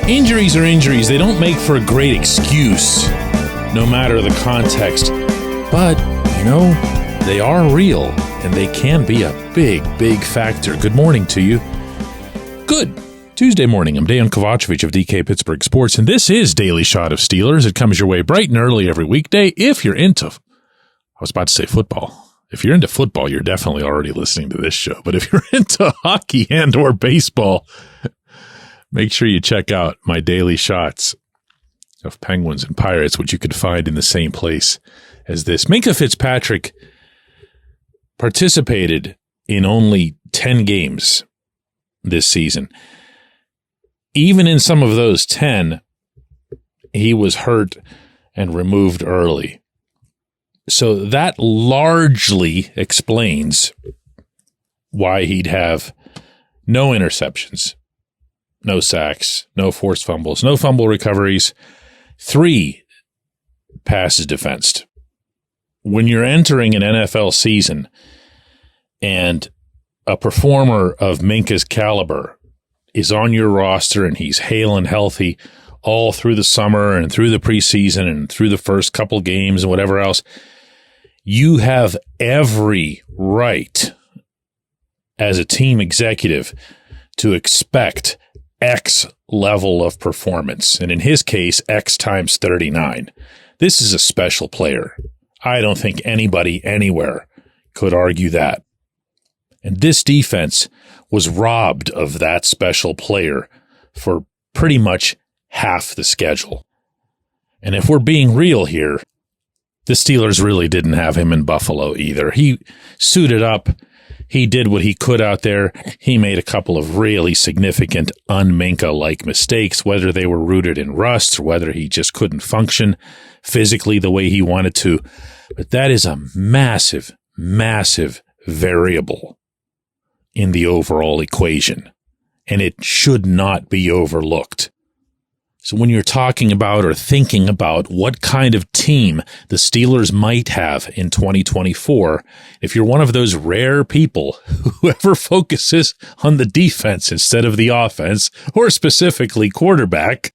Injuries are injuries. They don't make for a great excuse, no matter the context. But, they are real, and they can be a big, big factor. Good morning to you. Good Tuesday morning. I'm Dejan Kovacevic of DK Pittsburgh Sports, and this is Daily Shot of Steelers. It comes your way bright and early every weekday. If you're into, I was about to say football. If you're into football, you're definitely already listening to this show. But if you're into hockey and or baseball, make sure you check out my daily shots of Penguins and Pirates, which you could find in the same place as this. Minkah Fitzpatrick participated in only 10 games this season. Even in some of those 10, he was hurt and removed early. So that largely explains why he'd have no interceptions, no sacks, no forced fumbles, no fumble recoveries, 3 passes defensed. When you're entering an NFL season and a performer of Minkah's caliber is on your roster and he's hale and healthy all through the summer and through the preseason and through the first couple games and whatever else, you have every right as a team executive to expect X level of performance. And in his case, X times 39. This is a special player. I don't think anybody anywhere could argue that. And this defense was robbed of that special player for pretty much half the schedule. And if we're being real here, the Steelers really didn't have him in Buffalo either. He suited up. He did what he could out there. He made a couple of really significant un-Minkah-like mistakes, whether they were rooted in rust or whether he just couldn't function physically the way he wanted to. But that is a massive, massive variable in the overall equation, and it should not be overlooked. So when you're talking about or thinking about what kind of team the Steelers might have in 2024, if you're one of those rare people who ever focuses on the defense instead of the offense, or specifically quarterback,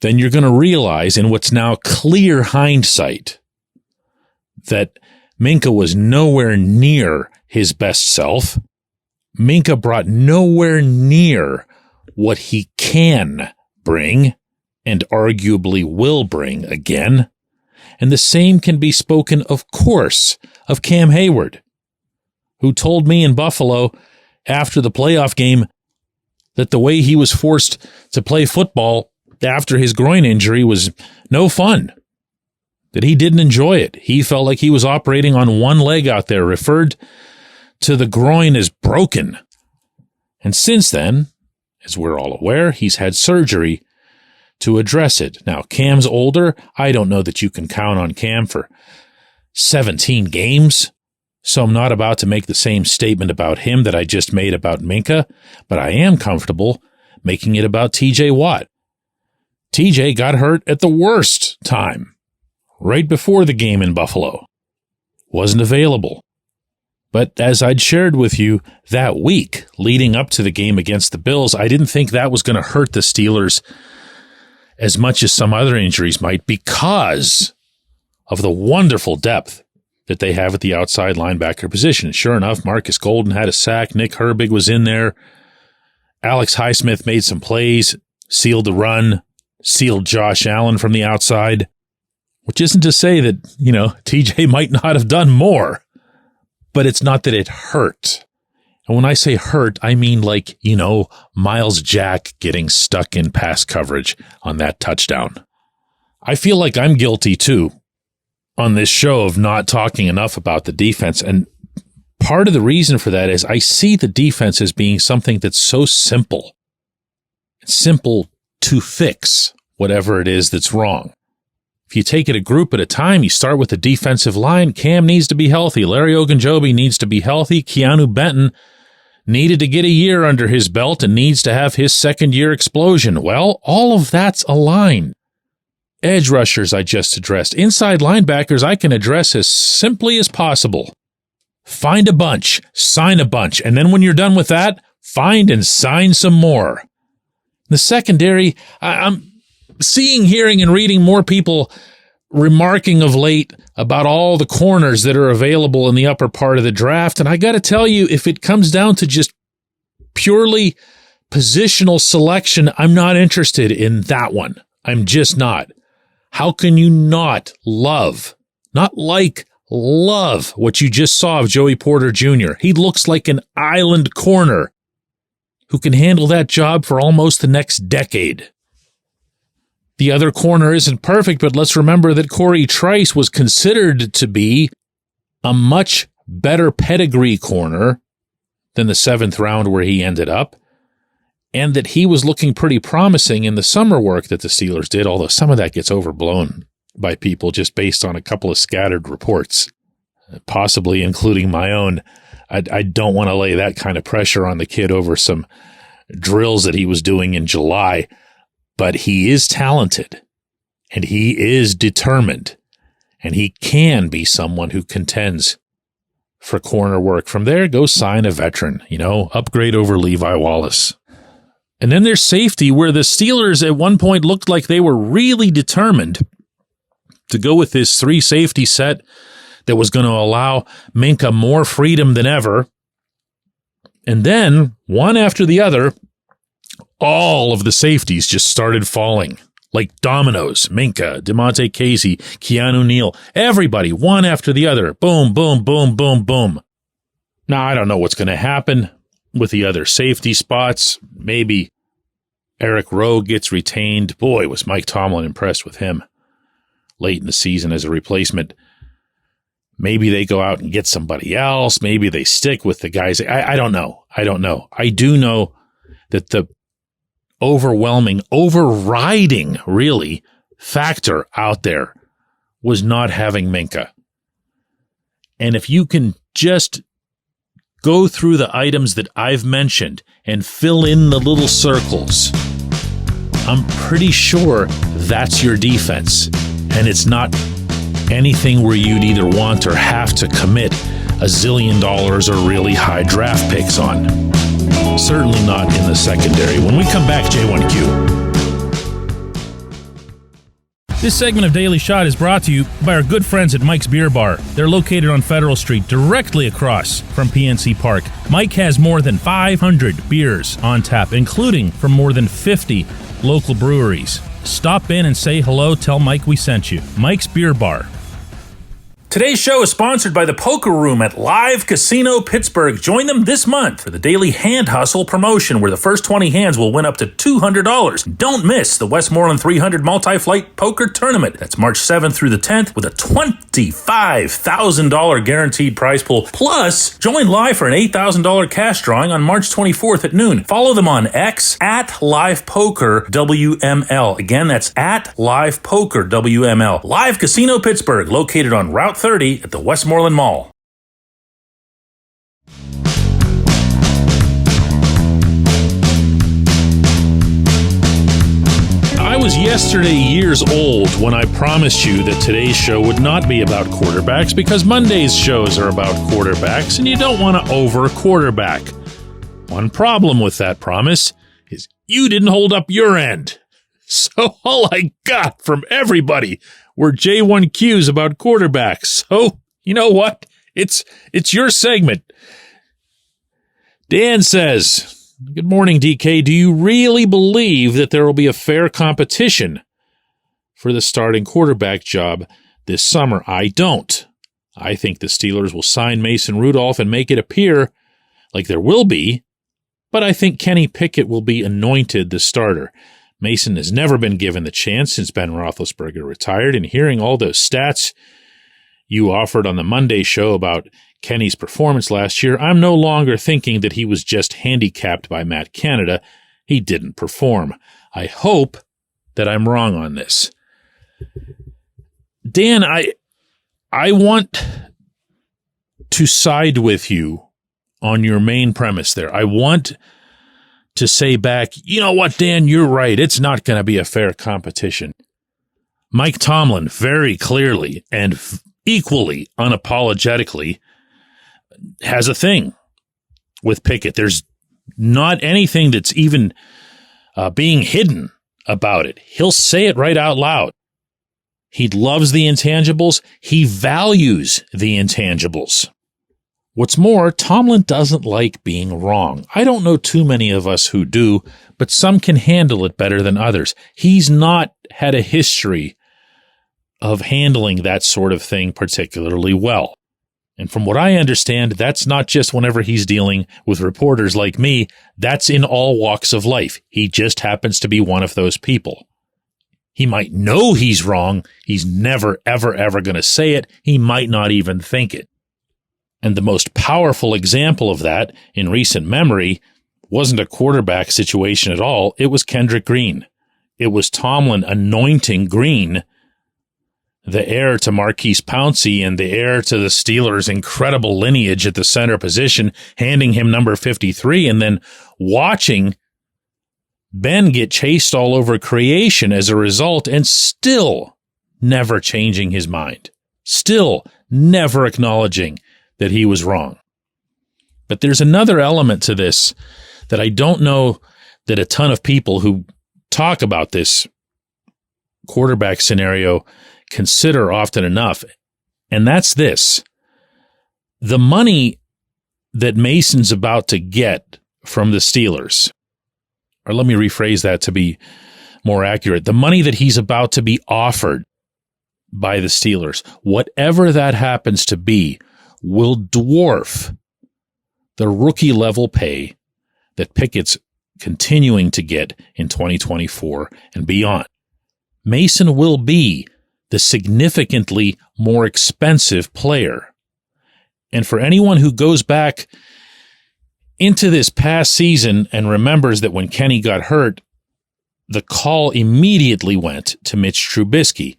then you're going to realize in what's now clear hindsight that Minkah was nowhere near his best self. Minkah brought nowhere near what he can bring and arguably will bring again. And the same can be spoken, of course, of Cam Hayward, who told me in Buffalo after the playoff game that the way he was forced to play football after his groin injury was no fun, that he didn't enjoy it. He felt like he was operating on one leg out there, referred to the groin as broken. And since then, as we're all aware, he's had surgery to address it. Now, Cam's older. I don't know that you can count on Cam for 17 games, so I'm not about to make the same statement about him that I just made about Minkah, but I am comfortable making it about TJ Watt. TJ got hurt at the worst time, right before the game in Buffalo. Wasn't available. But as I'd shared with you that week leading up to the game against the Bills, I didn't think that was going to hurt the Steelers as much as some other injuries might because of the wonderful depth that they have at the outside linebacker position. Sure enough, Marcus Golden had a sack. Nick Herbig was in there. Alex Highsmith made some plays, sealed the run, sealed Josh Allen from the outside, which isn't to say that, TJ might not have done more. But it's not that it hurt. And when I say hurt, I mean like, Miles Jack getting stuck in pass coverage on that touchdown. I feel like I'm guilty too on this show of not talking enough about the defense. And part of the reason for that is I see the defense as being something that's so simple. It's simple to fix whatever it is that's wrong. If you take it a group at a time, you start with the defensive line. Cam needs to be healthy. Larry Ogunjobi needs to be healthy. Keanu Benton needed to get a year under his belt and needs to have his second-year explosion. Well, all of that's aligned. Edge rushers I just addressed. Inside linebackers I can address as simply as possible. Find a bunch, sign a bunch, and then when you're done with that, find and sign some more. The secondary, I'm seeing, hearing, and reading more people remarking of late about all the corners that are available in the upper part of the draft. And I got to tell you, if it comes down to just purely positional selection, I'm not interested in that one. I'm just not. How can you not love what you just saw of Joey Porter Jr.? He looks like an island corner who can handle that job for almost the next decade. The other corner isn't perfect, but let's remember that Corey Trice was considered to be a much better pedigree corner than the 7th round where he ended up, and that he was looking pretty promising in the summer work that the Steelers did, although some of that gets overblown by people just based on a couple of scattered reports, possibly including my own. I don't want to lay that kind of pressure on the kid over some drills that he was doing in July, but he is talented and he is determined and he can be someone who contends for corner work. From there, go sign a veteran, upgrade over Levi Wallace. And then there's safety, where the Steelers at one point looked like they were really determined to go with this 3 safety set that was going to allow Minkah more freedom than ever. And then, one after the other, all of the safeties just started falling like dominoes. Minkah, DeMonte Casey, Keanu Neal, everybody, one after the other. Boom, boom, boom, boom, boom. Now, I don't know what's going to happen with the other safety spots. Maybe Eric Rowe gets retained. Boy, was Mike Tomlin impressed with him late in the season as a replacement. Maybe they go out and get somebody else. Maybe they stick with the guys. I don't know. I do know that the overriding, really, factor out there was not having Minkah. And if you can just go through the items that I've mentioned and fill in the little circles, I'm pretty sure that's your defense. And it's not anything where you'd either want or have to commit $1 zillion or really high draft picks on. Certainly not in the secondary. When we come back, J1Q. This segment of Daily Shot is brought to you by our good friends at Mike's Beer Bar. They're located on Federal Street, directly across from PNC Park. Mike has more than 500 beers on tap, including from more than 50 local breweries. Stop in and say hello. Tell Mike we sent you. Mike's Beer Bar. Today's show is sponsored by the Poker Room at Live Casino Pittsburgh. Join them this month for the daily hand hustle promotion, where the first 20 hands will win up to $200. Don't miss the Westmoreland 300 Multi-Flight Poker Tournament. That's March 7th through the 10th with a $25,000 guaranteed prize pool. Plus, join live for an $8,000 cash drawing on March 24th at noon. Follow them on X at LivePokerWML. Again, that's at LivePokerWML. Live Casino Pittsburgh, located on Route 30 at the Westmoreland Mall. I was yesterday years old when I promised you that today's show would not be about quarterbacks, because Monday's shows are about quarterbacks and you don't want to over-quarterback. One problem with that promise is you didn't hold up your end. So all I got from everybody were J1Qs about quarterbacks. So, you know what? It's your segment. Dan says, good morning, DK. Do you really believe that there will be a fair competition for the starting quarterback job this summer? I don't. I think the Steelers will sign Mason Rudolph and make it appear like there will be, but I think Kenny Pickett will be anointed the starter. Mason has never been given the chance since Ben Roethlisberger retired, and hearing all those stats you offered on the Monday show about Kenny's performance last year, I'm no longer thinking that he was just handicapped by Matt Canada. He didn't perform. I hope that I'm wrong on this. Dan, I want to side with you on your main premise there. I want to say back, you know what, Dan, you're right. It's not going to be a fair competition. Mike Tomlin very clearly and equally unapologetically has a thing with Pickett. There's not anything that's even being hidden about it. He'll say it right out loud. He loves the intangibles. He values the intangibles. What's more, Tomlin doesn't like being wrong. I don't know too many of us who do, but some can handle it better than others. He's not had a history of handling that sort of thing particularly well. And from what I understand, that's not just whenever he's dealing with reporters like me. That's in all walks of life. He just happens to be one of those people. He might know he's wrong. He's never, ever, ever going to say it. He might not even think it. And the most powerful example of that in recent memory wasn't a quarterback situation at all. It was Kendrick Green. It was Tomlin anointing Green the heir to Marquise Pouncey and the heir to the Steelers' incredible lineage at the center position, handing him number 53, and then watching Ben get chased all over creation as a result and still never changing his mind, still never acknowledging that he was wrong. But there's another element to this that I don't know that a ton of people who talk about this quarterback scenario consider often enough, and that's this. The money that Mason's about to get from the Steelers, or let me rephrase that to be more accurate, the money that he's about to be offered by the Steelers, whatever that happens to be, will dwarf the rookie level pay that Pickett's continuing to get in 2024 and beyond. Mason will be the significantly more expensive player. And for anyone who goes back into this past season and remembers that when Kenny got hurt, the call immediately went to Mitch Trubisky.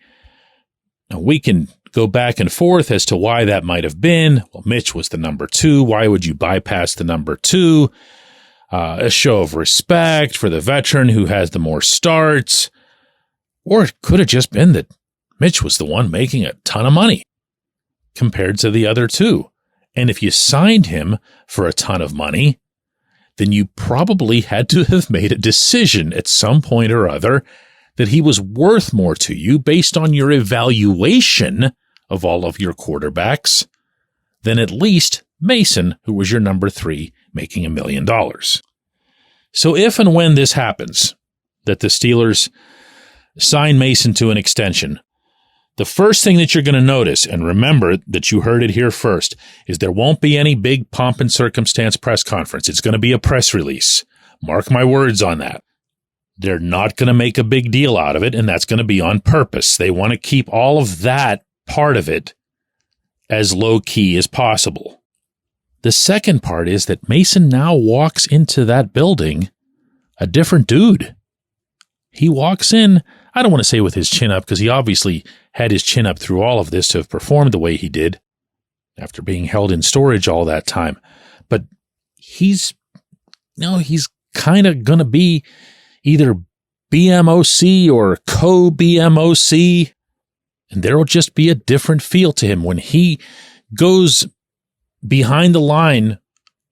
Now, we can go back and forth as to why that might have been. Well, Mitch was the number 2. Why would you bypass the number 2? A show of respect for the veteran who has the more starts. Or it could have just been that Mitch was the one making a ton of money compared to the other 2. And if you signed him for a ton of money, then you probably had to have made a decision at some point or other that he was worth more to you based on your evaluation of all of your quarterbacks than at least Mason, who was your number 3, making $1 million. So if and when this happens, that the Steelers sign Mason to an extension, the first thing that you're going to notice, and remember that you heard it here first, is there won't be any big pomp and circumstance press conference. It's going to be a press release. Mark my words on that. They're not going to make a big deal out of it, and that's going to be on purpose. They want to keep all of that part of it as low-key as possible. The second part is that Mason now walks into that building a different dude. He walks in, I don't want to say with his chin up, because he obviously had his chin up through all of this to have performed the way he did after being held in storage all that time. But he's kind of going to be either BMOC or co-BMOC, and there will just be a different feel to him when he goes behind the line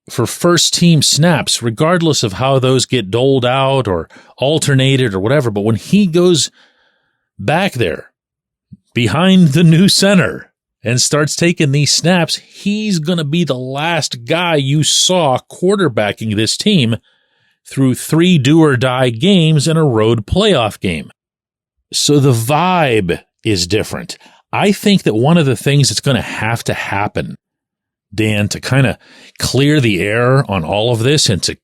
for first team snaps, regardless of how those get doled out or alternated or whatever. But when he goes back there behind the new center and starts taking these snaps, he's going to be the last guy you saw quarterbacking this team through 3 do-or-die games and a road playoff game. So the vibe is different. I think that one of the things that's going to happen, Dan, to kind of clear the air on all of this and to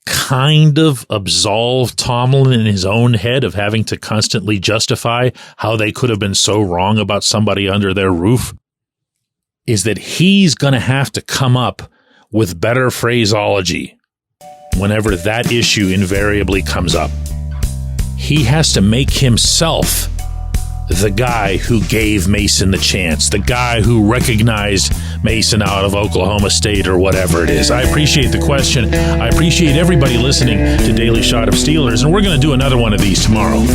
kind of absolve Tomlin in his own head of having to constantly justify how they could have been so wrong about somebody under their roof, is that he's going to have to come up with better phraseology whenever that issue invariably comes up. He has to make himself the guy who gave Mason the chance, the guy who recognized Mason out of Oklahoma State or whatever it is. I appreciate the question. I appreciate everybody listening to Daily Shot of Steelers, and we're going to do another one of these tomorrow.